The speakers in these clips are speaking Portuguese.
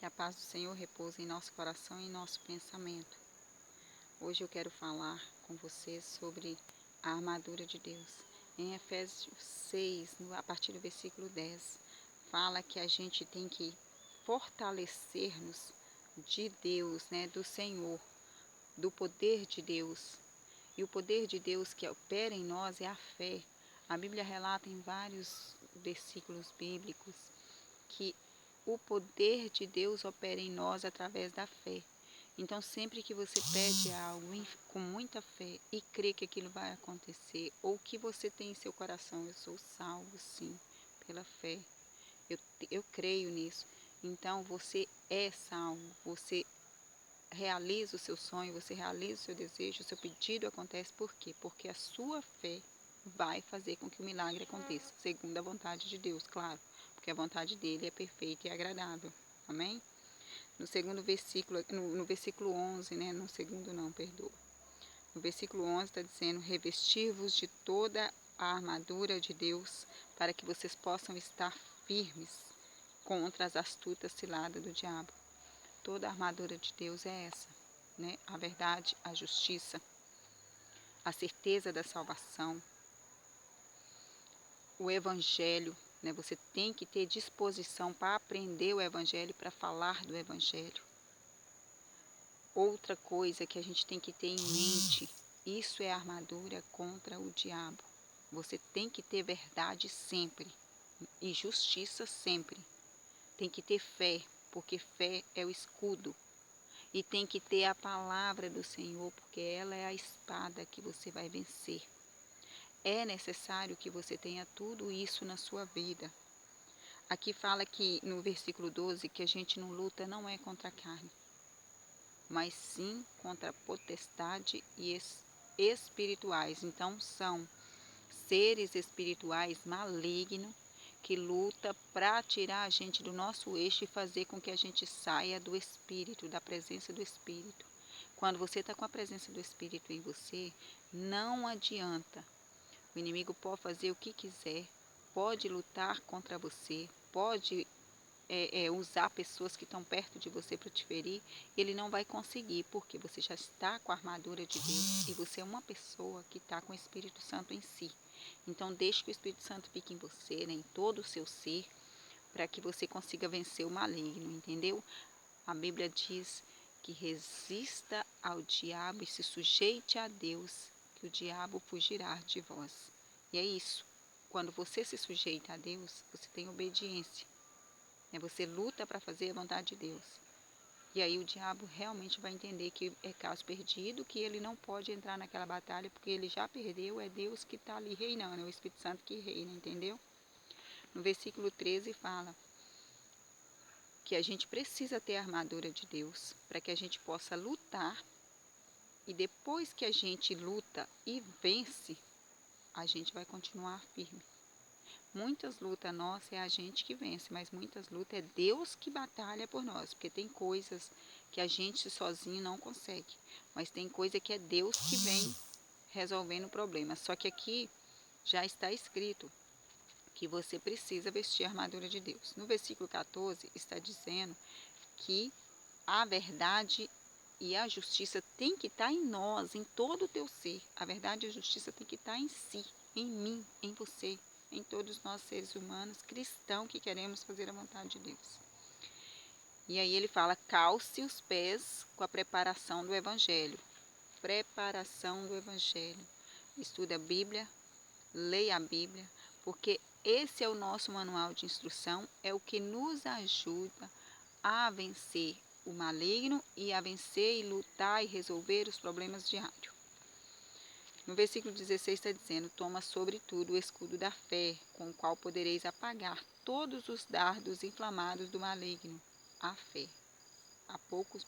Que a paz do Senhor repouse em nosso coração e em nosso pensamento. Hoje eu quero falar com vocês sobre a armadura de Deus. Em Efésios 6, a partir do versículo 10, fala que a gente tem que fortalecer-nos de Deus, do Senhor, do poder de Deus. E o poder de Deus que opera em nós é a fé. A Bíblia relata em vários versículos bíblicos que o poder de Deus opera em nós através da fé. Então, sempre que você pede algo com muita fé e crê que aquilo vai acontecer, ou que você tem em seu coração, eu sou salvo, sim, pela fé, eu creio nisso. Então, você é salvo, você realiza o seu sonho, você realiza o seu desejo, o seu pedido acontece. Por quê? Porque a sua fé vai fazer com que o milagre aconteça, segundo a vontade de Deus, claro, porque a vontade dele é perfeita e agradável. Amém? No segundo versículo, no versículo 11, no segundo não, perdoa. No versículo 11 está dizendo: revestir-vos de toda a armadura de Deus, para que vocês possam estar firmes contra as astutas ciladas do diabo. Toda a armadura de Deus é essa, a verdade, a justiça, a certeza da salvação, o evangelho, Você tem que ter disposição para aprender o evangelho, para falar do evangelho. Outra coisa que a gente tem que ter em mente, isso é armadura contra o diabo. Você tem que ter verdade sempre e justiça sempre. Tem que ter fé, porque fé é o escudo. E tem que ter a palavra do Senhor, porque ela é a espada que você vai vencer. É necessário que você tenha tudo isso na sua vida. Aqui fala que no versículo 12 que a gente não luta não é contra a carne, mas sim contra a potestade e espirituais. Então são seres espirituais malignos que lutam para tirar a gente do nosso eixo e fazer com que a gente saia do Espírito, da presença do Espírito. Quando você está com a presença do Espírito em você, não adianta. O inimigo pode fazer o que quiser, pode lutar contra você, pode usar pessoas que estão perto de você para te ferir. Ele não vai conseguir, porque você já está com a armadura de Deus e você é uma pessoa que está com o Espírito Santo em si. Então deixe que o Espírito Santo fique em você, em todo o seu ser, para que você consiga vencer o maligno, entendeu? A Bíblia diz que resista ao diabo e se sujeite a Deus, que o diabo fugirá de vós. E é isso. Quando você se sujeita a Deus, você tem obediência. Você luta para fazer a vontade de Deus. E aí o diabo realmente vai entender que é caso perdido, que ele não pode entrar naquela batalha, porque ele já perdeu, é Deus que está ali reinando, é o Espírito Santo que reina, entendeu? No versículo 13 fala que a gente precisa ter a armadura de Deus para que a gente possa lutar, e depois que a gente luta e vence, a gente vai continuar firme. Muitas lutas nossas é a gente que vence, mas muitas lutas é Deus que batalha por nós, porque tem coisas que a gente sozinho não consegue, mas tem coisa que é Deus que vem resolvendo o problema. Só que aqui já está escrito que você precisa vestir a armadura de Deus. No versículo 14 está dizendo que a verdade e a justiça tem que estar em nós, em todo o teu ser. A verdade e a justiça tem que estar em si, em mim, em você, em todos nós seres humanos cristãos que queremos fazer a vontade de Deus. E aí ele fala: calce os pés com a preparação do Evangelho. Preparação do Evangelho. Estuda a Bíblia, leia a Bíblia, porque esse é o nosso manual de instrução, é o que nos ajuda a vencer o maligno e a vencer e lutar e resolver os problemas diários. No versículo 16 está dizendo: toma sobretudo o escudo da fé, com o qual podereis apagar todos os dardos inflamados do maligno. A fé. Há poucos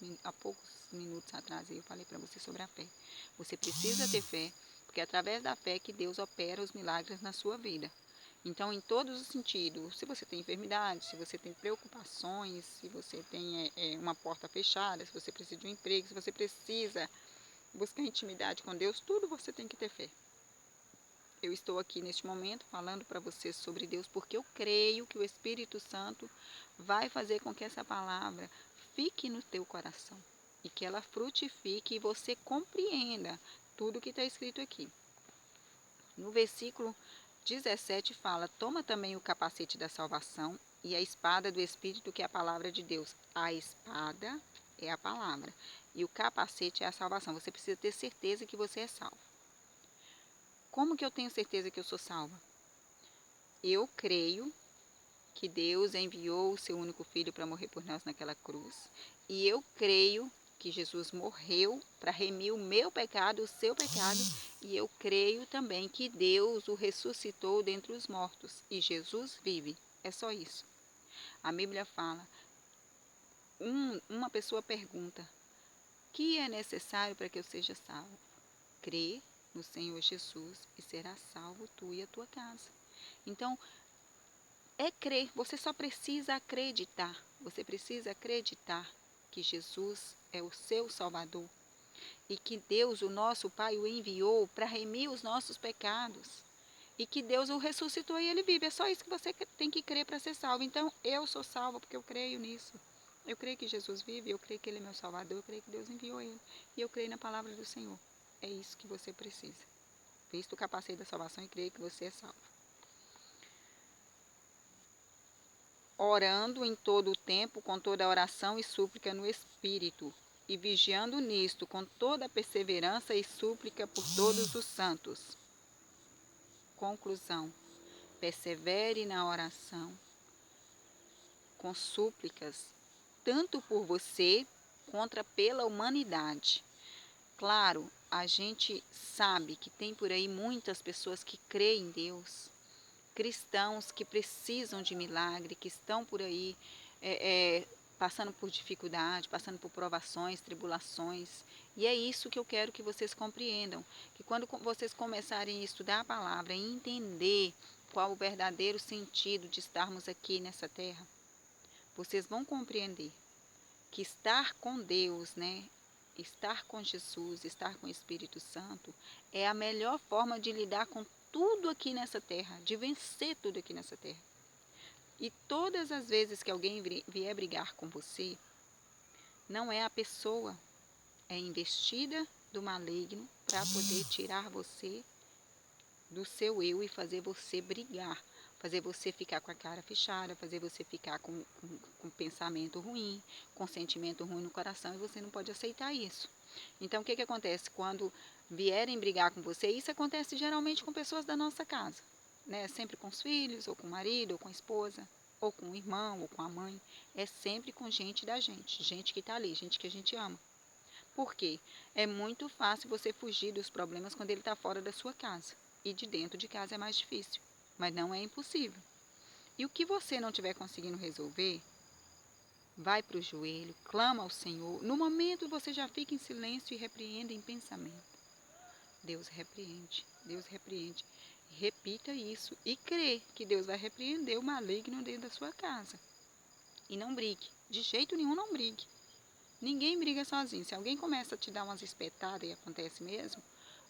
minutos atrás eu falei para você sobre a fé. Você precisa ter fé, porque é através da fé que Deus opera os milagres na sua vida. Então, em todos os sentidos, se você tem enfermidade, se você tem preocupações, se você tem uma porta fechada, se você precisa de um emprego, se você precisa buscar intimidade com Deus, tudo você tem que ter fé. Eu estou aqui neste momento falando para você sobre Deus porque eu creio que o Espírito Santo vai fazer com que essa palavra fique no teu coração e que ela frutifique e você compreenda tudo que está escrito aqui. No versículo 17 fala: toma também o capacete da salvação e a espada do Espírito, que é a palavra de Deus. A espada é a palavra e o capacete é a salvação. Você precisa ter certeza que você é salvo. Como que eu tenho certeza que eu sou salva? Eu creio que Deus enviou o seu único filho para morrer por nós naquela cruz. E eu creio que Jesus morreu para remir o meu pecado, o seu pecado. E eu creio também que Deus o ressuscitou dentre os mortos. E Jesus vive. É só isso. A Bíblia fala, uma pessoa pergunta, o que é necessário para que eu seja salvo? Crê no Senhor Jesus e será salvo tu e a tua casa. Então, é crer, você só precisa acreditar. Você precisa acreditar que Jesus é o seu Salvador e que Deus, o nosso Pai, o enviou para remir os nossos pecados e que Deus o ressuscitou e ele vive. É só isso que você tem que crer para ser salvo. Então, eu sou salva porque eu creio nisso. Eu creio que Jesus vive, eu creio que ele é meu Salvador, eu creio que Deus enviou ele e eu creio na palavra do Senhor. É isso que você precisa. Visto o capacete da salvação e creio que você é salvo. Orando em todo o tempo, com toda oração e súplica no Espírito, e vigiando nisto com toda perseverança e súplica por todos os santos. Conclusão: persevere na oração, com súplicas, tanto por você quanto pela humanidade. Claro, a gente sabe que tem por aí muitas pessoas que creem em Deus, cristãos que precisam de milagre, que estão por aí passando por dificuldade, passando por provações, tribulações. E é isso que eu quero que vocês compreendam, que quando vocês começarem a estudar a palavra e entender qual o verdadeiro sentido de estarmos aqui nessa terra, vocês vão compreender que estar com Deus, né? Estar com Jesus, estar com o Espírito Santo é a melhor forma de lidar com tudo aqui nessa terra, de vencer tudo aqui nessa terra. E todas as vezes que alguém vier brigar com você, não é a pessoa, é investida do maligno para poder tirar você do seu eu e fazer você brigar, fazer você ficar com a cara fechada, fazer você ficar com pensamento ruim, com sentimento ruim no coração, e você não pode aceitar isso. Então, o que acontece? Quando vierem brigar com você, isso acontece geralmente com pessoas da nossa casa, né? Sempre com os filhos, ou com o marido, ou com a esposa, ou com o irmão, ou com a mãe. É sempre com gente da gente que está ali, gente que a gente ama. Por quê? É muito fácil você fugir dos problemas quando ele está fora da sua casa. E de dentro de casa é mais difícil, mas não é impossível. E o que você não estiver conseguindo resolver, vai para o joelho, clama ao Senhor. No momento você já fica em silêncio e repreende em pensamento. Deus repreende, Deus repreende. Repita isso e crê que Deus vai repreender o maligno dentro da sua casa. E não brigue, de jeito nenhum não brigue. Ninguém briga sozinho. Se alguém começa a te dar umas espetadas e acontece mesmo,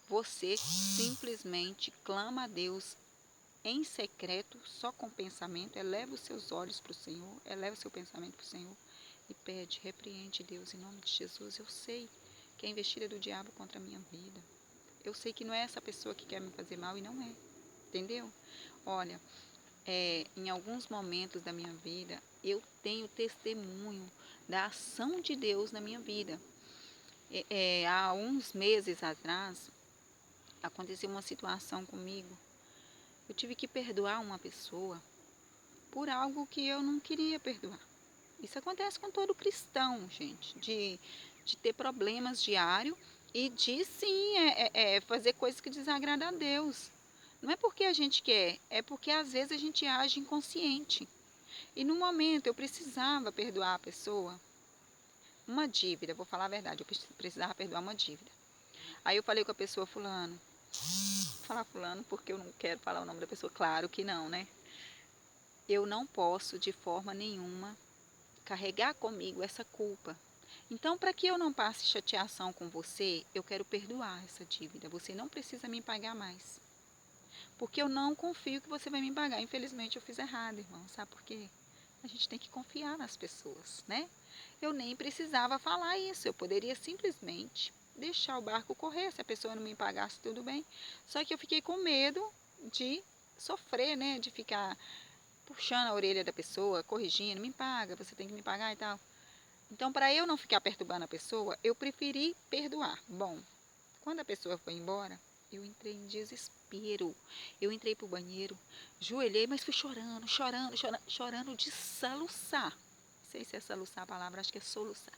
você simplesmente clama a Deus em secreto, só com pensamento, eleva os seus olhos para o Senhor, eleva o seu pensamento para o Senhor e pede, repreende Deus em nome de Jesus. Eu sei que é a investida do diabo contra a minha vida. Eu sei que não é essa pessoa que quer me fazer mal e não é. Entendeu? Olha, em alguns momentos da minha vida, eu tenho testemunho da ação de Deus na minha vida. Há uns meses atrás, aconteceu uma situação comigo. Eu tive que perdoar uma pessoa por algo que eu não queria perdoar. Isso acontece com todo cristão, gente, de ter problemas diários e de, sim, fazer coisas que desagradam a Deus. Não é porque a gente quer, é porque às vezes a gente age inconsciente. E no momento eu precisava perdoar a pessoa, uma dívida, vou falar a verdade, eu precisava perdoar uma dívida. Aí eu falei com a pessoa, fulano, vou falar fulano porque eu não quero falar o nome da pessoa, claro que não, né? Eu não posso de forma nenhuma carregar comigo essa culpa. Então, para que eu não passe chateação com você, eu quero perdoar essa dívida. Você não precisa me pagar mais. porque eu não confio que você vai me pagar. Infelizmente eu fiz errado, irmão, sabe por quê? A gente tem que confiar nas pessoas, né? Eu nem precisava falar isso, eu poderia simplesmente deixar o barco correr, se a pessoa não me pagasse, tudo bem. Só que eu fiquei com medo de sofrer, né? De ficar puxando a orelha da pessoa, corrigindo, me paga, você tem que me pagar e tal. Então, para eu não ficar perturbando a pessoa, eu preferi perdoar. Bom, quando a pessoa foi embora, eu entrei em desespero. Eu entrei para o banheiro, joelhei, mas fui chorando, chorando, chorando, chorando de soluçar. Não sei se é soluçar a palavra, acho que é soluçar.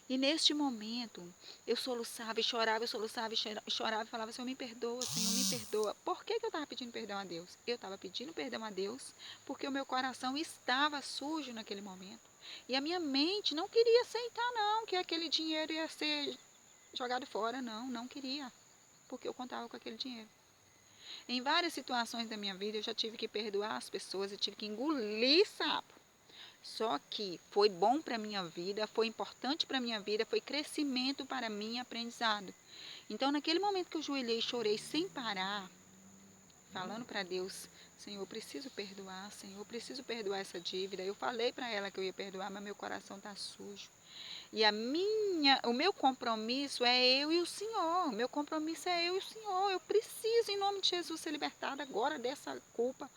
E neste momento, eu soluçava e chorava, eu soluçava e chorava e falava, Senhor, me perdoa, Senhor, me perdoa. Por que eu estava pedindo perdão a Deus? Eu estava pedindo perdão a Deus porque o meu coração estava sujo naquele momento. E a minha mente não queria aceitar, não, que aquele dinheiro ia ser jogado fora. Não, não queria, porque eu contava com aquele dinheiro. Em várias situações da minha vida, eu já tive que perdoar as pessoas, eu tive que engolir sapo. Só que foi bom para a minha vida, foi importante para a minha vida, foi crescimento para mim, aprendizado. Então, naquele momento que eu joelhei e chorei sem parar, falando para Deus, Senhor, eu preciso perdoar, Senhor, eu preciso perdoar essa dívida. Eu falei para ela que eu ia perdoar, mas meu coração está sujo. E o meu compromisso é eu e o Senhor. Meu compromisso é eu e o Senhor. Eu preciso, em nome de Jesus, ser libertada agora dessa culpa,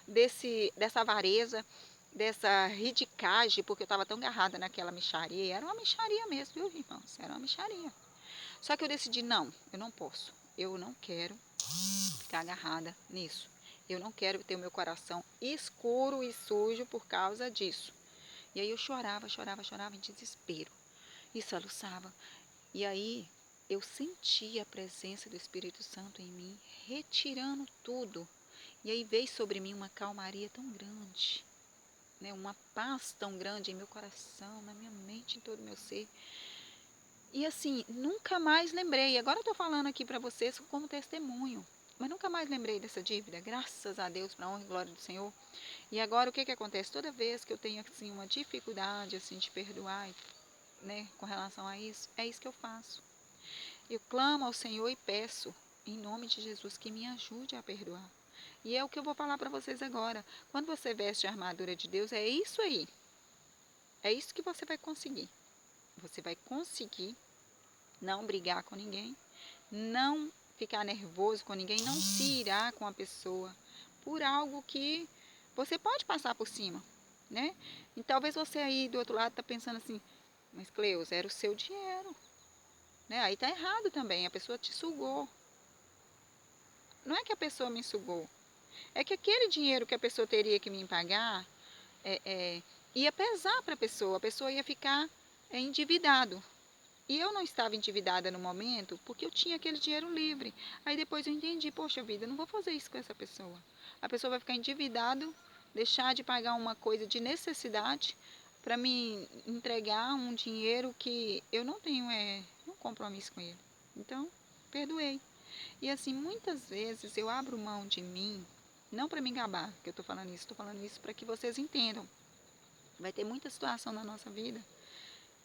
dessa avareza, dessa ridicagem, porque eu estava tão agarrada naquela mixaria. Era uma mixaria mesmo, viu, irmãos? Era uma mixaria. Só que eu decidi, não, eu não posso. Eu não quero ficar agarrada nisso. Eu não quero ter o meu coração escuro e sujo por causa disso. E aí eu chorava, chorava, chorava em desespero. E soluçava. E aí eu sentia a presença do Espírito Santo em mim, retirando tudo. E aí veio sobre mim uma calmaria tão grande, né? Uma paz tão grande em meu coração, na minha mente, em todo o meu ser. E assim, nunca mais lembrei. Agora eu estou falando aqui para vocês como testemunho. Mas nunca mais lembrei dessa dívida, graças a Deus, para a honra e glória do Senhor. E agora o que acontece? Toda vez que eu tenho assim, uma dificuldade assim, de perdoar, né, com relação a isso, é isso que eu faço. Eu clamo ao Senhor e peço, em nome de Jesus, que me ajude a perdoar. E é o que eu vou falar para vocês agora. Quando você veste a armadura de Deus, é isso aí. É isso que você vai conseguir. Você vai conseguir não brigar com ninguém, não ficar nervoso com ninguém, não se irar com a pessoa por algo que você pode passar por cima, né? E talvez você aí do outro lado está pensando assim, mas Cleus, era o seu dinheiro, né? Aí tá errado também, a pessoa te sugou. Não é que a pessoa me sugou, é que aquele dinheiro que a pessoa teria que me pagar é, é, ia pesar para a pessoa ia ficar endividado. E eu não estava endividada no momento porque eu tinha aquele dinheiro livre. Aí depois eu entendi, poxa vida, eu não vou fazer isso com essa pessoa. A pessoa vai ficar endividada, deixar de pagar uma coisa de necessidade para me entregar um dinheiro que eu não tenho um compromisso com ele. Então, perdoei. E assim, muitas vezes eu abro mão de mim, não para me gabar que eu estou falando isso para que vocês entendam. Vai ter muita situação na nossa vida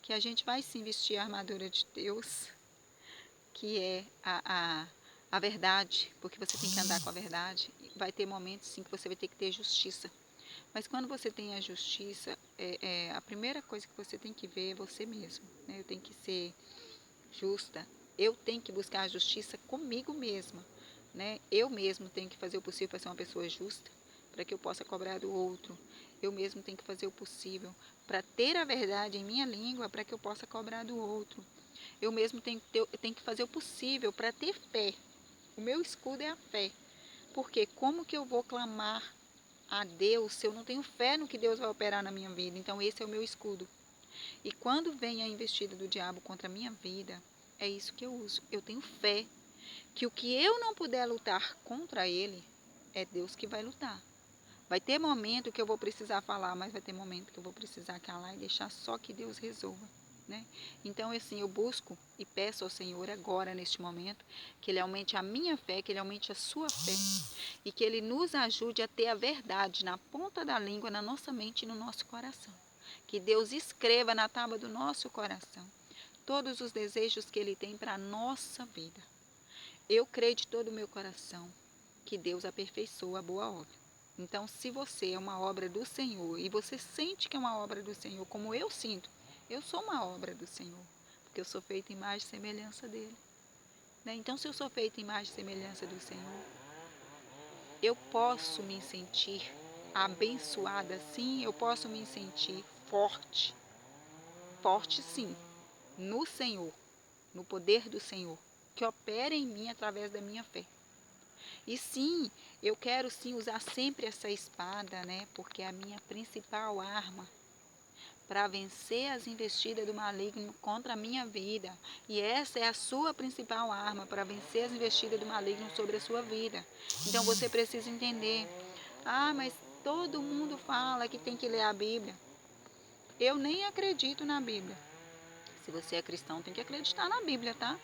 que a gente vai sim vestir a armadura de Deus, que é a verdade, porque você tem que andar com a verdade. Vai ter momentos sim que você vai ter que ter justiça. Mas quando você tem a justiça, a primeira coisa que você tem que ver é você mesmo. Né? Eu tenho que ser justa, eu tenho que buscar a justiça comigo mesma. Né? Eu mesmo tenho que fazer o possível para ser uma pessoa justa, para que eu possa cobrar do outro. Eu mesmo tenho que fazer o possível para ter a verdade em minha língua, para que eu possa cobrar do outro. Eu mesmo tenho que fazer o possível para ter fé. O meu escudo é a fé. Porque como que eu vou clamar a Deus se eu não tenho fé no que Deus vai operar na minha vida? Então esse é o meu escudo. E quando vem a investida do diabo contra a minha vida, é isso que eu uso. Eu tenho fé que o que eu não puder lutar contra ele, é Deus que vai lutar. Vai ter momento que eu vou precisar falar, mas vai ter momento que eu vou precisar calar e deixar só que Deus resolva. Né? Então, assim, eu busco e peço ao Senhor agora, neste momento, que Ele aumente a minha fé, que Ele aumente a sua fé e que Ele nos ajude a ter a verdade na ponta da língua, na nossa mente e no nosso coração. Que Deus escreva na tábua do nosso coração todos os desejos que Ele tem para a nossa vida. Eu creio de todo o meu coração que Deus aperfeiçoa a boa obra. Então, se você é uma obra do Senhor e você sente que é uma obra do Senhor, como eu sinto, eu sou uma obra do Senhor, porque eu sou feita em imagem e semelhança dele. Né? Então, se eu sou feita em imagem e semelhança do Senhor, eu posso me sentir abençoada, sim, eu posso me sentir forte. Forte, sim, no Senhor, no poder do Senhor, que opera em mim através da minha fé. E sim, eu quero sim usar sempre essa espada, né? Porque é a minha principal arma para vencer as investidas do maligno contra a minha vida. E essa é a sua principal arma para vencer as investidas do maligno sobre a sua vida. Então você precisa entender. Ah, mas todo mundo fala que tem que ler a Bíblia. Eu nem acredito na Bíblia. Se você é cristão, tem que acreditar na Bíblia, tá?